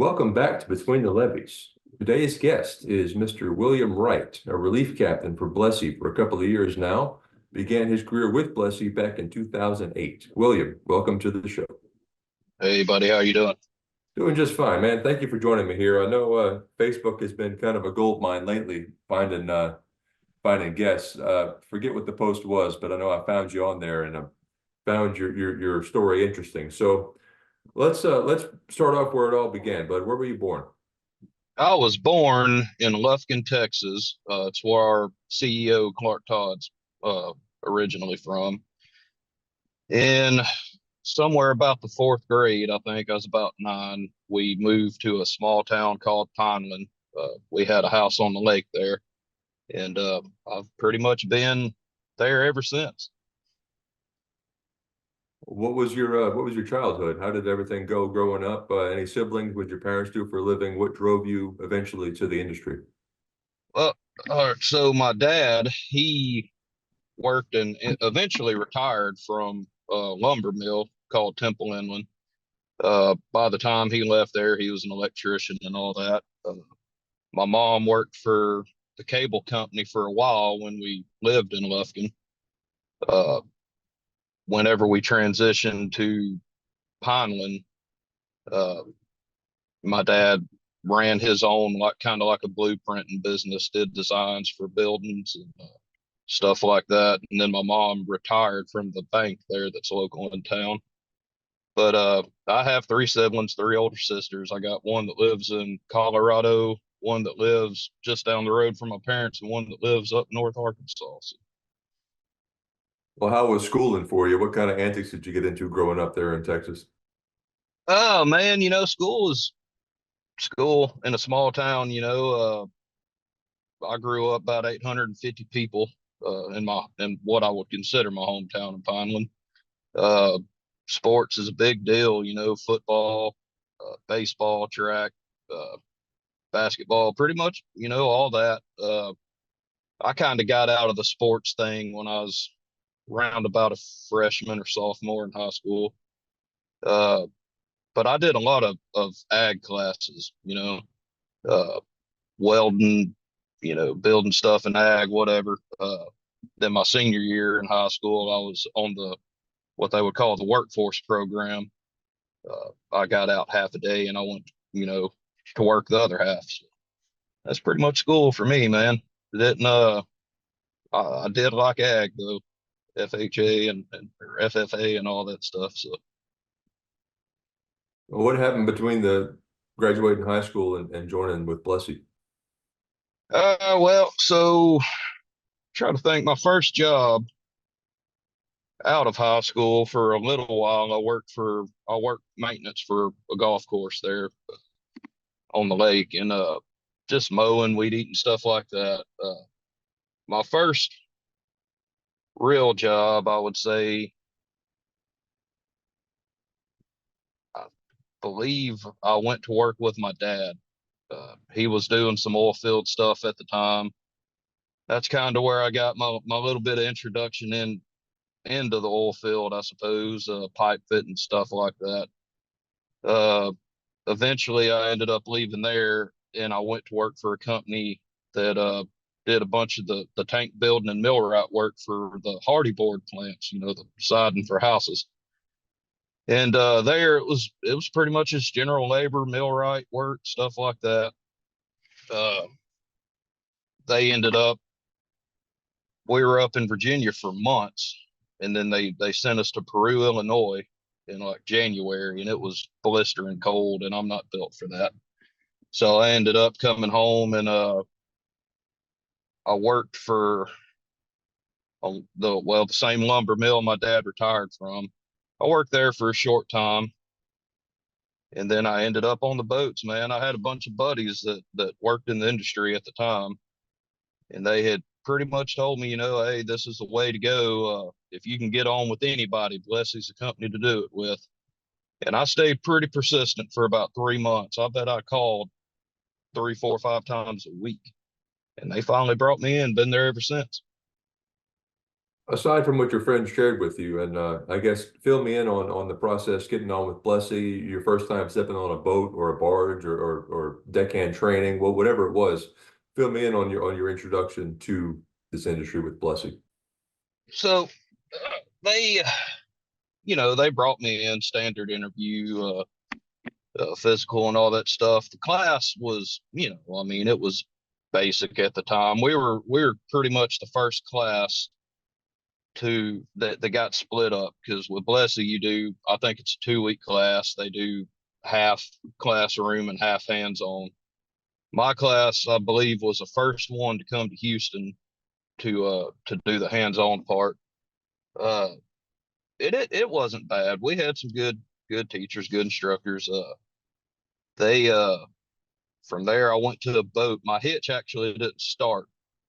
Welcome back to Between the Levees. Today's guest is Mr. William Wright, a relief captain for Blessey for a couple of years now. Began his career with Blessey back in 2008. William, welcome to the show. Hey, buddy, how you doing? Doing just fine, man. Thank you for joining me here. I know Facebook has been kind of a gold mine lately, finding guests. Forget what the post was, but I know I found you on there and I found your story interesting. So let's start off where it all began. Bud, where were you born? I was born in Lufkin, Texas. It's where our CEO Clark Todd's originally from. In somewhere about the fourth grade, I think I was about 9. We moved to a small town called Pineland. We had a house on the lake there, and I've pretty much been there ever since. What was your childhood? How did everything go growing up? Any siblings? What did your parents do for a living? What drove you eventually to the industry? Well, so my dad, he worked and eventually retired from a lumber mill called Temple Inland. By the time he left there, he was an electrician and all that. My mom worked for the cable company for a while when we lived in Lufkin. Uh, Whenever we transitioned to Pineland, uh, my dad ran his own, like kind of like a blueprinting business, did designs for buildings and stuff like that. And then my mom retired from the bank there that's local in town. But I have 3 siblings, 3 older sisters. I got one that lives in Colorado, one that lives just down the road from my parents, and one that lives up North Arkansas. So, Well, how was schooling for you? What kind of antics did you get into growing up there in Texas? oh man, school is school in a small town. I grew up about 850 people in what I would consider my hometown in Pineland. Uh, Sports is a big deal. Football, baseball, track, uh, basketball, pretty much, all that. I kind of got out of the sports thing when I was around about a freshman or sophomore in high school. Uh, but I did a lot of ag classes, uh, welding, building stuff in ag, whatever. Then my senior year in high school, I was on what they would call the workforce program. I got out half a day and I went, to work the other half. So that's pretty much school for me, man. Didn't I did like ag though, FHA and or FFA and all that stuff. So What happened between the graduating high school and joining with Blessey? well, try to think my first job out of high school for a little while. I worked maintenance for a golf course there on the lake and just mowing, weed eating, stuff like that. My first real job, I would say, I believe I went to work with my dad. He was doing some oil field stuff at the time. That's kind of where I got my little bit of introduction into the oil field, I suppose, pipe fitting stuff like that. Uh, Eventually, I ended up leaving there, and I went to work for a company that did a bunch of the tank building and millwright work for the hardy board plants, the siding for houses. And there it was pretty much just general labor, millwright work, stuff like that. Uh, they ended up We were up in Virginia for months, and then they sent us to Peru, Illinois in like January, and it was blistering cold, and I'm not built for that. So I ended up coming home, and I worked for the same lumber mill my dad retired from. I worked there for a short time, and then I ended up on the boats, man. I had a bunch of buddies that worked in the industry at the time, and they had pretty much told me, hey, this is the way to go. If you can get on with anybody, Blessey's the company to do it with. And I stayed pretty persistent for about 3 months. I bet I called 3, 4, 5 times a week, and they finally brought me in. Been there ever since. aside from what your friend shared with you, and I guess fill me in on the process getting on with Blessey, your first time stepping on a boat or a barge or deckhand training, well, whatever it was. Fill me in on your introduction to this industry with Blessey. So they, they brought me in standard interview, physical and all that stuff. The class was, I mean, it was basic at the time. We were pretty much the first class to that got split up because with Blessey you do, I think it's a 2 week class. They do half classroom and half hands on. My class, I believe, was the first one to come to Houston to do the hands on part. Uh, it wasn't bad. We had some good teachers, good instructors. They From there I went to a boat. My hitch actually didn't start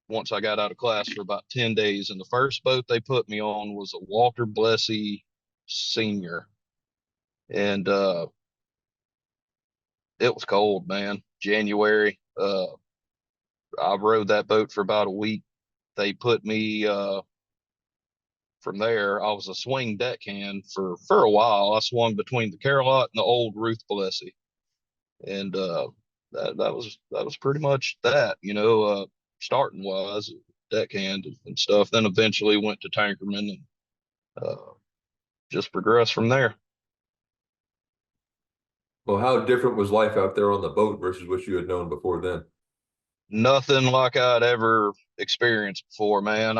once I got out of class for about 10 days. And the first boat they put me on was a Walter Blessey Senior. And it was cold, man. January. I rode that boat for about a week. They put me from there. I was a swing deckhand for a while. I swung between the Carolot and the old Ruth Blessey. And that was pretty much that, starting wise, deckhand and stuff. Then eventually went to tankerman and just progressed from there. Well, how different was life out there on the boat versus what you had known before then? Nothing like I'd ever experienced before, man.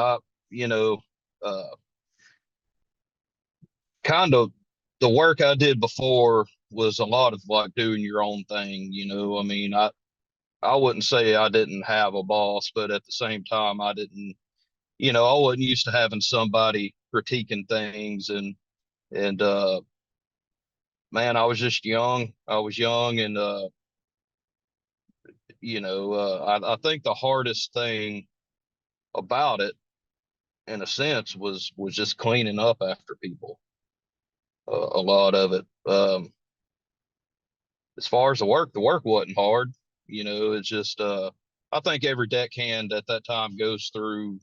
You know, uh, kind of the work I did before was a lot of like doing your own thing. I mean, I wouldn't say I didn't have a boss, but at the same time, I didn't, I wasn't used to having somebody critiquing things and man, I was just young. I was young and I think the hardest thing about it in a sense was just cleaning up after people. A lot of it. As far as the work wasn't hard. It's just I think every deckhand at that time goes through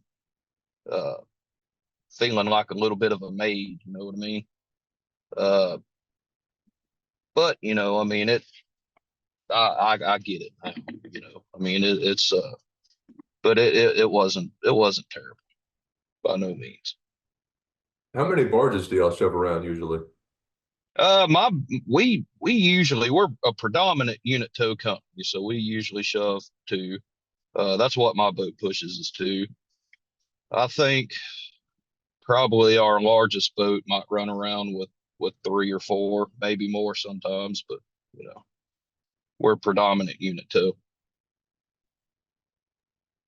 uh feeling like a little bit of a maid, you know what I mean? Uh but I mean I get it now, I mean it's but it wasn't terrible by no means. How many barges do y'all shove around usually? My we usually we're a predominant unit tow company, so we usually shove two. That's what my boat pushes is two. I think probably our largest boat might run around with three or four, maybe more sometimes, but we're predominant unit tow.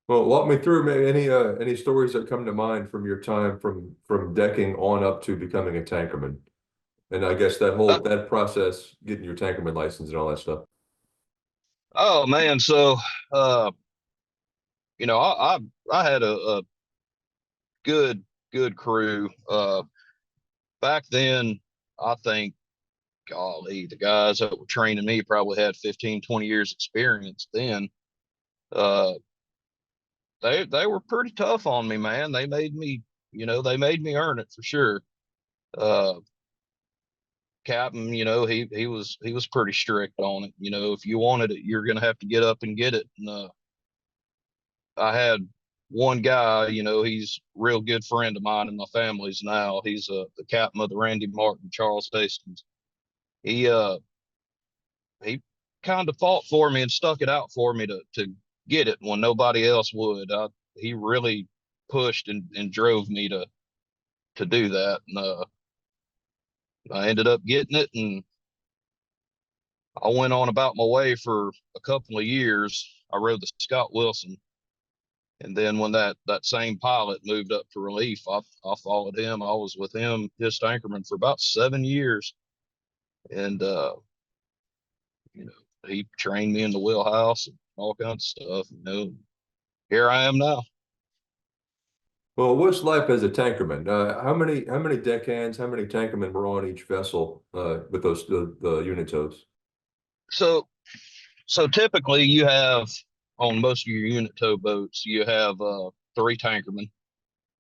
Well, walk me through maybe any stories that come to mind from your time from decking on up to becoming a tankerman. And I guess that process, getting your tankerman license and all that stuff. Oh man, so uh, I had a good good crew. Back then, I think, golly, the guys that were training me probably had 15, 20 years experience then. Uh, they were pretty tough on me, man. They made me earn it for sure. Uh, Captain, he was pretty strict on it. If you wanted it, you're gonna have to get up and get it. And I had one guy, he's a real good friend of mine and my family's now. He's the captain of the Randy Martin, Charles Hastings. He he kind of fought for me and stuck it out for me to get it when nobody else would. He really pushed and drove me to do that. And I ended up getting it, and I went on about my way for a couple of years. I rode the Scott Wilson, and then when that same pilot moved up to relief, I followed him. I was with him, his tankerman, for about 7 years, and he trained me in the wheelhouse and all kinds of stuff. Here I am now. Well, what's life as a tankerman? How many deckhands, how many tankermen were on each vessel with the unit tows? So so typically you have on most of your unit tow boats, you have three tankermen.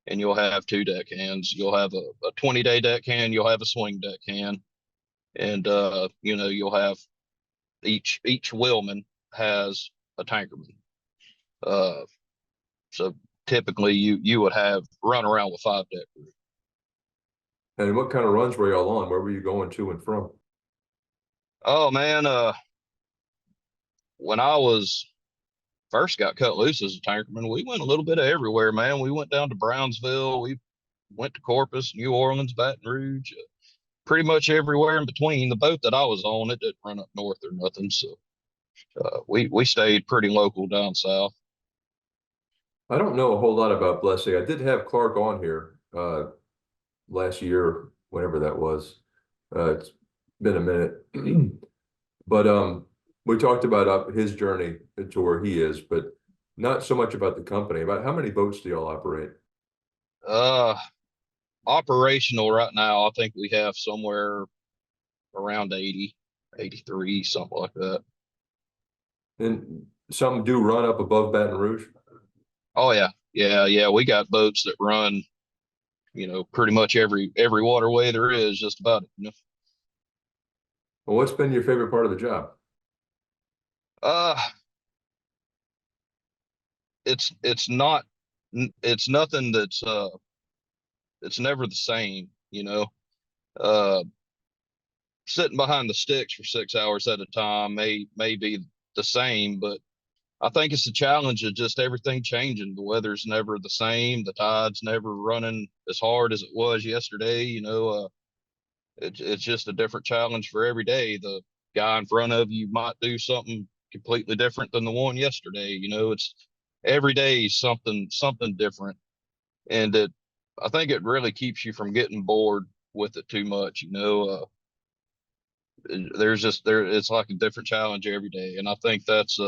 and you'll have two deckhands. You'll have a 20-day deckhand, you'll have a swing deckhand, and you'll have each wheelman has a tankerman. Uh, so typically you would have run around with five deck crew. And what kind of runs were y'all on? Where were you going to and from? Oh man, when I was first got cut loose as a tankerman, we went a little bit of everywhere, man. We went down to Brownsville, we went to Corpus, New Orleans, Baton Rouge, pretty much everywhere in between. The boat that I was on, it didn't run up north or nothing, so we stayed pretty local down south. I don't know a whole lot about Blessey. I did have Clark on here last year, whenever that was. It's been a minute. But we talked about his journey to where he is, but not so much about the company. About how many boats do y'all operate? Uh, Operational right now, I think we have somewhere around 80, 83, something like that. And some do run up above Baton Rouge. Oh yeah, yeah. We got boats that run, pretty much every waterway there is, just about it. Well, what's been your favorite part of the job? Uh, it's not, it's nothing that's it's never the same. Uh, Sitting behind the sticks for 6 hours at a time may be the same, but I think it's the challenge of just everything changing. The weather's never the same. The tide's never running as hard as it was yesterday. It's just a different challenge for every day. The guy in front of you might do something completely different than the one yesterday. It's every day something different, and I think it really keeps you from getting bored with it too much. It's like a different challenge every day, and I think that's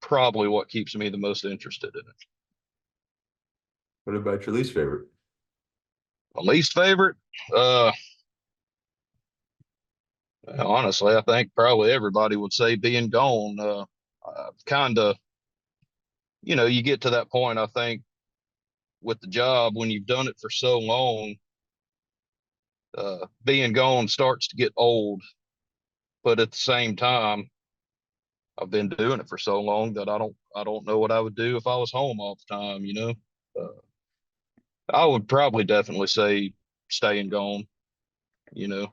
probably what keeps me the most interested in it. What about your least favorite? My least favorite, uh, honestly, I think probably everybody would say being gone. Kind of, you get to that point, I think, with the job when you've done it for so long, being gone starts to get old. But at the same time, I've been doing it for so long that I don't know what I would do if I was home all the time. I would probably definitely say staying gone, you know.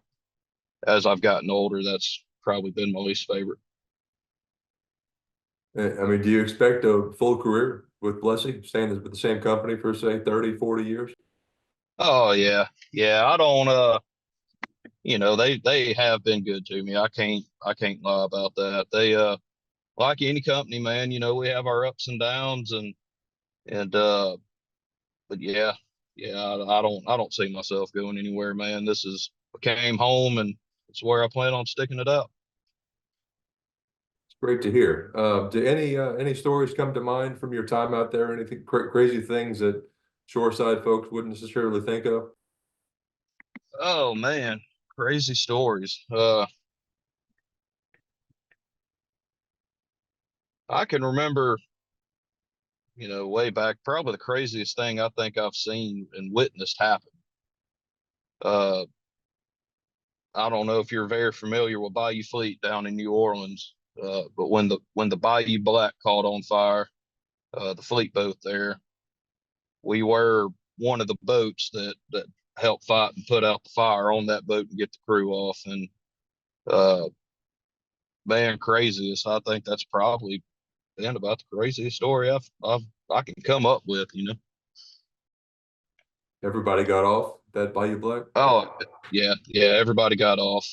As I've gotten older, that's probably been my least favorite. I mean, do you expect a full career with Blessey, staying with the same company for say 30, 40 years? Oh yeah. Yeah, I don't they have been good to me. I can't lie about that. They like any company, man, we have our ups and downs and but yeah, yeah, I don't see myself going anywhere, man. I came home and it's where I plan on sticking it out. It's great to hear. Do any stories come to mind from your time out there? Anything crazy things that shoreside folks wouldn't necessarily think of? Oh man, crazy stories. I can remember, way back, probably the craziest thing I think I've seen and witnessed happen. Uh, I don't know if you're very familiar with Bayou Fleet down in New Orleans, but when the Bayou Black caught on fire, the fleet boat there, we were one of the boats that helped fight and put out the fire on that boat and get the crew off. And uh, man, craziest. I think that's probably been about the craziest story I can come up with. Everybody got off that Bayou Black? Oh, yeah, yeah. Everybody got off,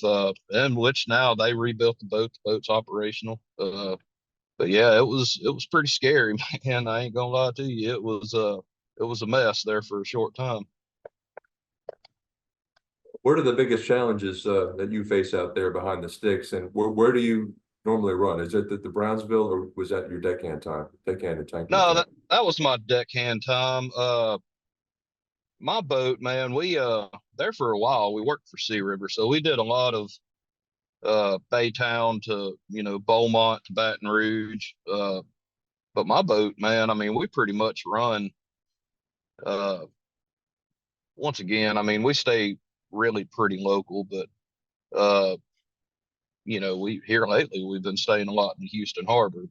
and which now they rebuilt the boat. The boat's operational. But yeah, it was pretty scary, man. I ain't gonna lie to you. It was a mess there for a short time. What are the biggest challenges that you face out there behind the sticks, and where do you normally run? Is it the Brownsville, or was that your deckhand time, deckhand and tankerman No, time? that was my deckhand time. My boat, man, we there for a while. We worked for Sea River, so we did a lot of Baytown to Beaumont to Baton Rouge. But my boat, man, I mean, we pretty much run Uh, Once again, I mean, we stay really pretty local, but uh, we here lately we've been staying a lot in Houston Harbor,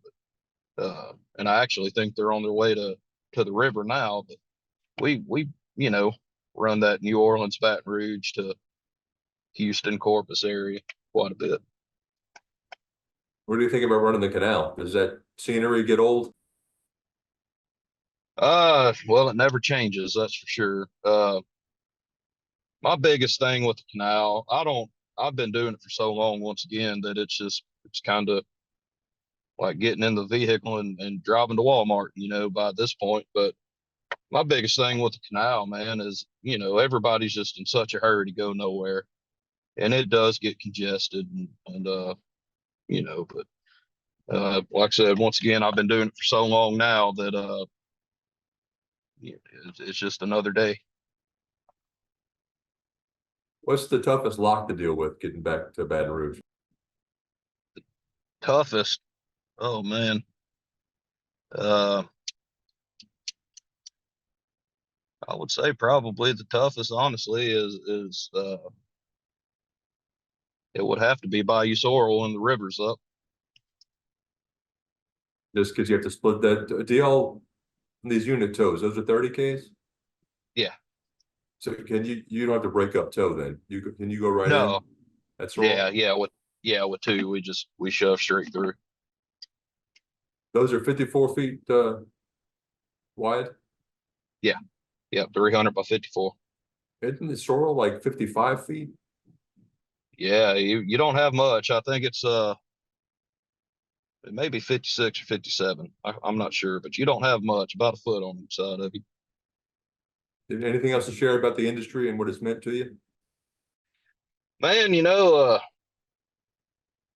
but and I actually think they're on their way to the river now. But we you know run that New Orleans, Baton Rouge to Houston, Corpus area quite a bit. What do you think about running the canal? Does that scenery get old? Well, it never changes, that's for sure. My biggest thing with the canal, I've been doing it for so long once again that it's kind of like getting in the vehicle and driving to Walmart, by this point. But my biggest thing with the canal, man, is, everybody's just in such a hurry to go nowhere. And it does get congested but like I said, once again, I've been doing it for so long now that it's just another day. What's the toughest lock to deal with getting back to Baton Rouge? Toughest, oh man. Uh I would say probably the toughest, honestly, is it would have to be Bayou Sorrel when the river's up. Just because you have to split that. Do y'all, these unit tows, those are 30Ks? Yeah. So you don't have to break up tow then? Can you go right in? No. That's Yeah, all. with two, we shove straight through. Those are 54 feet wide. Yeah. Yeah, 300 by 54. Isn't the Sorrel like 55 feet? Yeah, you don't have much. I think it may be 56 or 57. I'm not sure, but you don't have much, about a foot on each side of you. Anything else to share about the industry and what it's meant to you? Man,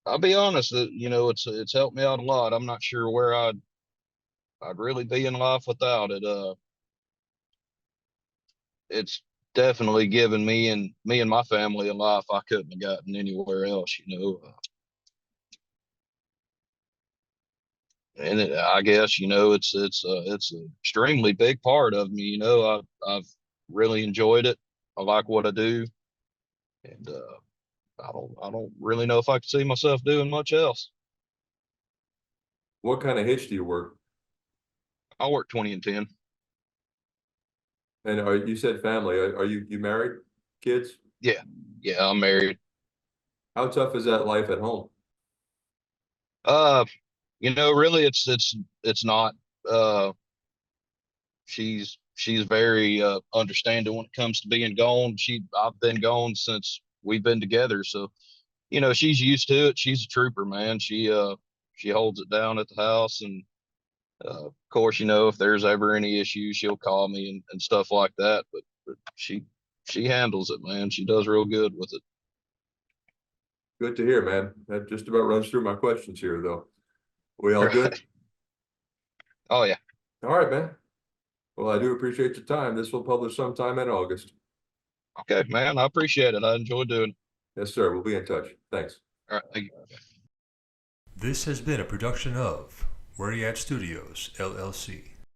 I'll be honest that, it's helped me out a lot. I'm not sure where I'd really be in life without it. It's definitely given me and my family a life I couldn't have gotten anywhere else. And I guess, it's an extremely big part of me. I've really enjoyed it. I like what I do, and I don't really know if I could see myself doing much else. What kind of hitch do you work? I work 20 and 10. And you said family. Are you married? Kids? Yeah, yeah, I'm married. How tough is that life at home? Uh, really, it's not. Uh, she's very understanding when it comes to being gone. I've been gone since we've been together, so she's used to it. She's a trooper, man. She holds it down at the house, and of course, if there's ever any issues, she'll call me and stuff like that. But she handles it, man. She does real good with it. Good to hear, man. That just about runs through my questions here, though. We all good? Right. Oh yeah. All right, man. Well, I do appreciate your time. This will publish sometime in August. Okay, man. I appreciate it. I enjoy doing it. Yes, sir. We'll be in touch. Thanks. All right. Thank you. This has been a production of Where You At Studios, LLC.